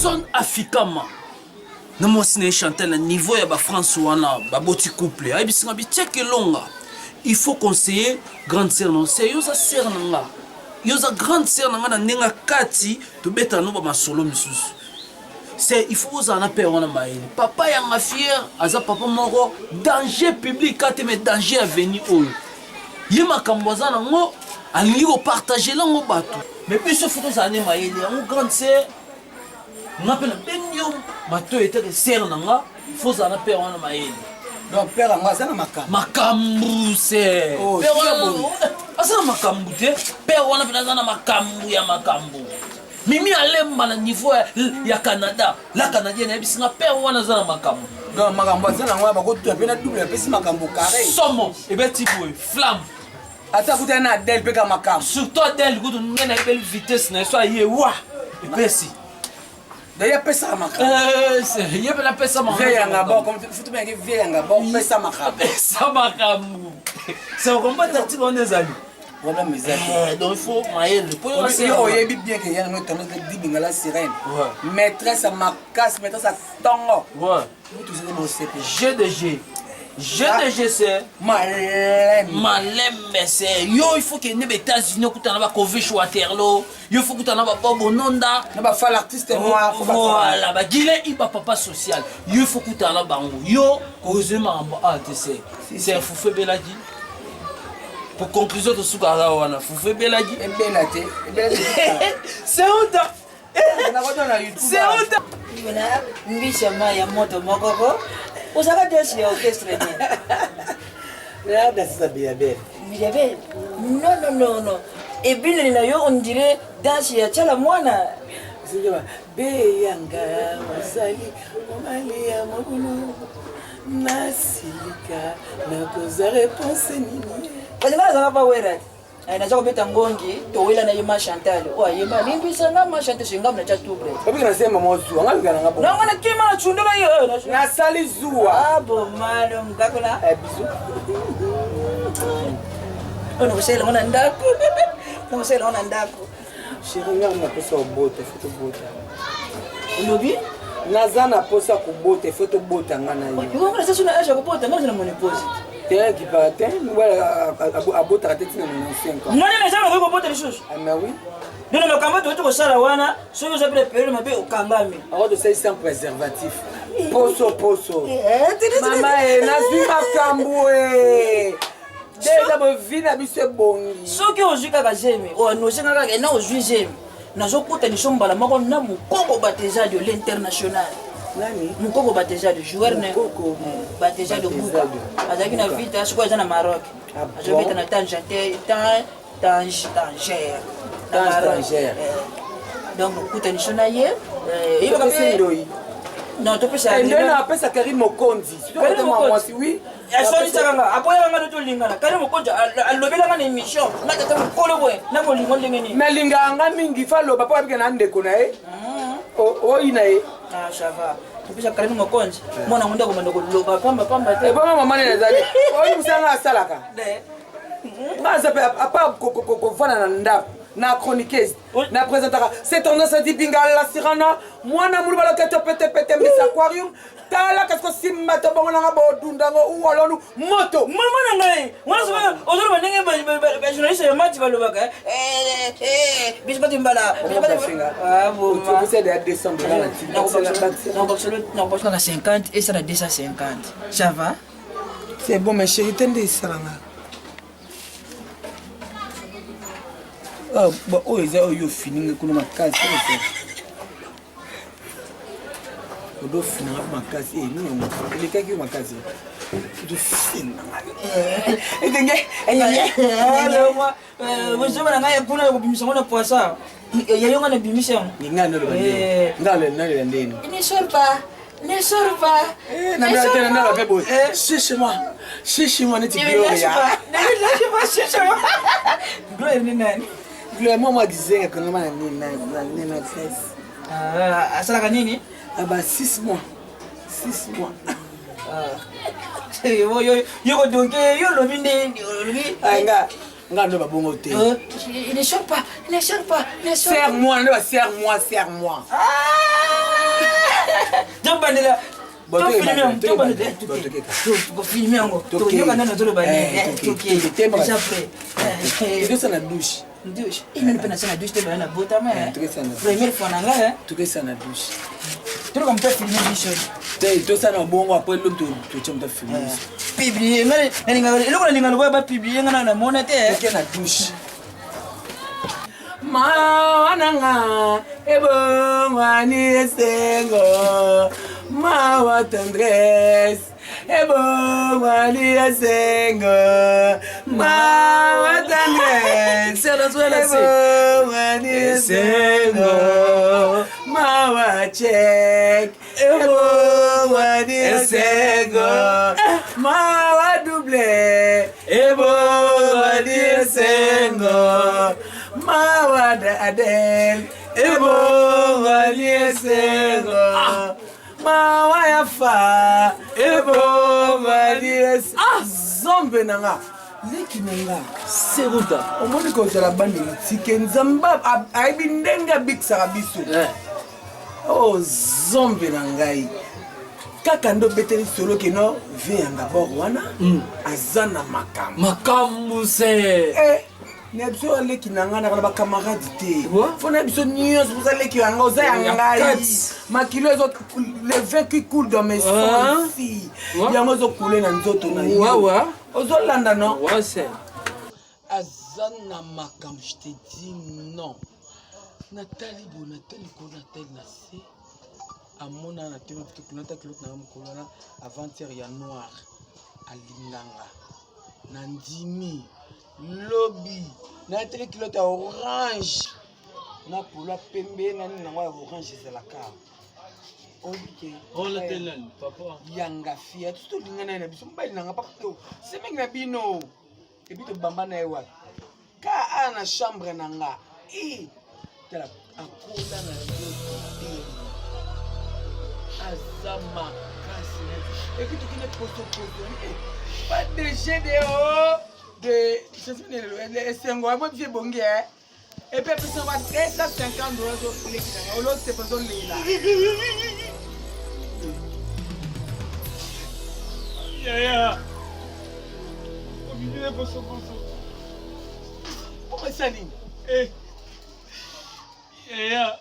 Son Afrikama. Na mwasine chanter na niveau ya ba France wana ba boti couple. Ay bisinga bi check longa. Il faut conseiller grande sœur non c'est yoza sœur nanga. Yoza grande sœur nanga na nenga kati to beta no ba masolo misusu. C'est il faut oza na père wana maïli. Papa ya ma fière aza papa moko danger public kate mais danger à venir oyo. Ye makambo aza nango alingi ko partager lango bato. Mais puis ce faut oza na maïli. En grande sœur on appelle Benyo, bateau était que serre nanga, il faut ça na père wana maeli. Donc père anga ça na makambu. Makambu c'est. Père wana asa na makambu te, père wana pena na makambu ya makambu. Mimi alemba na niveau ya Canada, la canadienne ebisinga père wana za na makambu. Donc makambu ça na ngwa ba ko tu pena double pesi makambu carré. Somo ebeti boy, flamme. Ata kuta na Adèle peka makambu. Surtout Adèle kutu ngena belle vitesse na so aye wa. Epesi. D'ailleurs, pesa makambu. Il y a la pesa makambu. Viens en bas, comme tu bien que viens en bas, pesa makambu. Pesa makambu. C'est un combat d'article on est amis. Voilà mes amis. Donc il faut mailler le point. On y est bien que y a notre dit bingala sirène. Maîtresse à ma casse, maîtresse à tongo. Ouais. Vous tous êtes mon CP. GDG. GDG c'est Malem. Malem c'est yo il faut que les États-Unis que tu as Covid Waterloo, il faut que tu as Bobo Nonda, na ba fa l'artiste moi voilà ba Guilé il ba papa social. Il faut que tu as bango. Yo heureusement ah tu sais. C'est Foufé Beladi. Pour conclusion de Soukara wana Foufé Beladi et Belati. C'est honte. C'est honte. Voilà, mbishama ya moto mokoko. Osaka danse ya orchestre ni. Là danse ça bien bien. Biabe. Non. Et bien na yo on dirait danse ya chala mwana. C'est quoi? Beyanga wasali omali ya mokulu. Nasilika na koza réponse nini. Bazanga za ba wera. Na zako beta ngongi to wela na yema Chantal. O yema limbi sana ma Chantal singam na chatubre. Obi na sema mozu, anga ngabo. Na ngana kima na chundula yo. Na sali zuwa. Abo malo mkakola. Bisu. Ono kusela ngona ndako. No kusela ngona ndako. Chérie ngana pesa obote, photo bota. Lobi? Nazana posa kubote, photo bota ngana yo. Yo ngana sasa na acha kupota ngana na monepose. T'es qui partait, voilà abota la tête na 5 ans. Non na sasa ngoko kupota lishoshi. Ah mais oui. Non mais kama tu kosala wana, so yo zapele période mabe okangami. Alors de ça sans préservatif. Poso. Maman nazwi makambu déjà bo vina biso bongi. Soki ozwi kaka jeme, o no senga kaka na ozwi jeme. Nazokuta ni sombala mako na mukoko bateza de l'international. Nani? Mukoko bateza de joueur ne. Bateza de Buka. Azaki na vita siko za na Maroc. Azobeta na Tanger. Donc kuta ni shona ye. Il va passer ndoi. Non, tu peux ça. Et non, après ça Karim Mokondi. Tu dois être moi oui. Asoni tsanga. Apo ya ngana to lingana. Karim Mokondi alobela ngana émission. Ngata ta kolo boy. Na mo lingo ndengeni. Mais linganga mingi fa lo papa bika na ndeko na e. O ina e. Ah, ça va. Tu peux ça Karim Mokondi. Mona ngunda ko mandoko loba pamba te. E ba mama ne zali. O musanga asalaka. Ba ça peut apa ko fana na ndako. Na chroniqueuse na présentera c'est tendance à dire bingala sirana mwana mulu bala keto pete mis aquarium tala qu'est-ce que simma to bonga nga bo dundango ou alonu moto mama na ngai wana sema ozolo banenge ba journaliste ya mati balobaka bisba timbala ah bon tu peux c'est de décembre là non parce que 50 et ça la 250 ça va c'est bon mais chérie tende salanga. Ah, bah, oh, ils ont fini que ma case. On doit finir ma case. Et nous, on les gars qui ont ma case. De fin. Et donc, moi, vous savez, on a pour la bimison de poisson. Il y a un bimison. Il y a un ne sort pas. Ne sors pas. Cherche-moi. Cherche-moi, ne t'y moi disais que nous avons ah, ça la nini? Ah bah 6 mois. 6 mois. Yo donc yo lo binde nga ndo babongo te. Ne sors pas. Serre-moi, serre-moi. Ah! tobandela tofilme yango tokoyoka nano toloba déjà prêt tokesana douche douche inani mpe nasa na douche te baya na botama première fois na ngai tokesana douche toloka moto afilme biso tosana bongo apres lobi totia moto afilme biso publie eloko nalinga lokoya bapiblie nga na mona te toke na douche mawananga ebongwani esengo mawa tendresse ebongwani esengo mawa tendresse ebongwani esengo mawa check ebongwani esengo mawa double ebongwani esengo mawa Adel ebongwani esengo mawa yafa ebongwani esengo zombe nanga leki nanga seruta omoni kozala bandi litike nzamba ayebi ndenge abikisaka biso o zombe na ngai kaka ndo beteli solo keno ve yanga bor wana aza na makambo se na biso aleki na ngai nakala bakamarade te fo na biso nyonso boza leki yanga oza ya ngai makilo le vin qui coule dans mes sons ici yango ezokule na nzoto na yo ozolanda no aza na makambo je te dis non natali bo natali ko natali na se amona na tele parce que nata kilot na mokolo na avant-hier ya noir alinganga na ndimi lobby na tele kilot ya orange na polo pembe na nini nango ya orange ezalaka obike ola telani papa yanga fia tout lingana na biso mbali nanga papa to semeng na bino et puis to bamba na ewa ka ana chambre nanga tela akola na yo azama kasi et puis to kine posto pas de GDO de je sais les sengo moi bien bongi et puis ça va 350 $. Au lot c'est pas zone là yeah obligé pour ça pourquoi ça ni yeah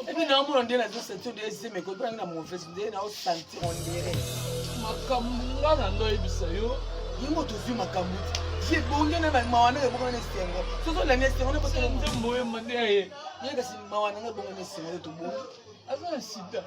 et puis non mon ndela zo sentir de ese mais ko na mon fesse de na o sentir on dirait makambo na ndo ebisa yo yimo to zi makambo je bonge na mawana e bonga na sengo so so la ne sengo ne pas to ndembo ye mande ye yega si mawana na bonga na sengo to bonga aza sida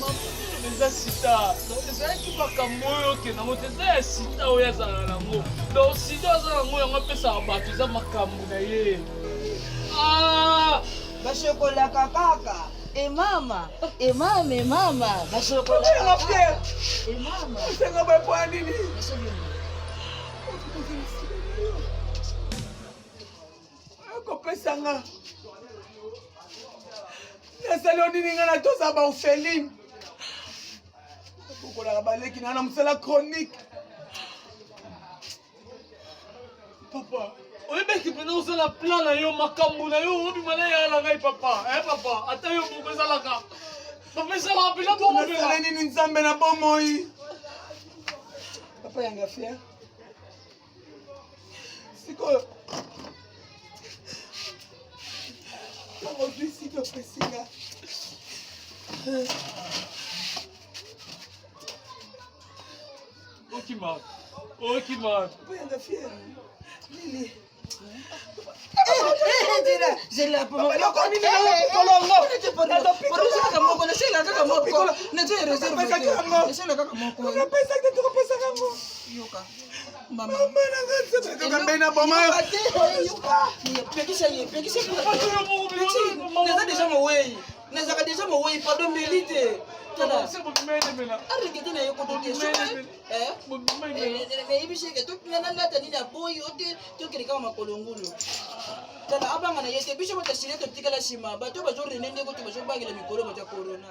makambo eza sida ezalaki makambo oyo okendango te eza ya sida oyo azala nango donc sida aza nango yango apesaka bato eza makambo na ye bashokolaka kaka emama bashokolaka emama sengo ba kwa nini ako pesanga nasali nini nga na toza ba orpheline kokolaka baleki na mosala chronique papa oyebeki mpena osala plan na yo makambo na yo obima na yaya na ngai papa papa ata yo moko ezalaka papa esalaka mpena bomobela nini nzambe na bomoi papa yanga fier sikoyo aujourd'hui si topesinga okima papa yanga fier nini nazaka deja mowei pardon melite arrêtez na yo koto question mais ibisheke tokinanandata nini aboyi ote tokelekaka makolongulu tala abanga na ye te biso batasile totikala nsima bato bazorene ndeko to bazobangela mikolo bato ya corona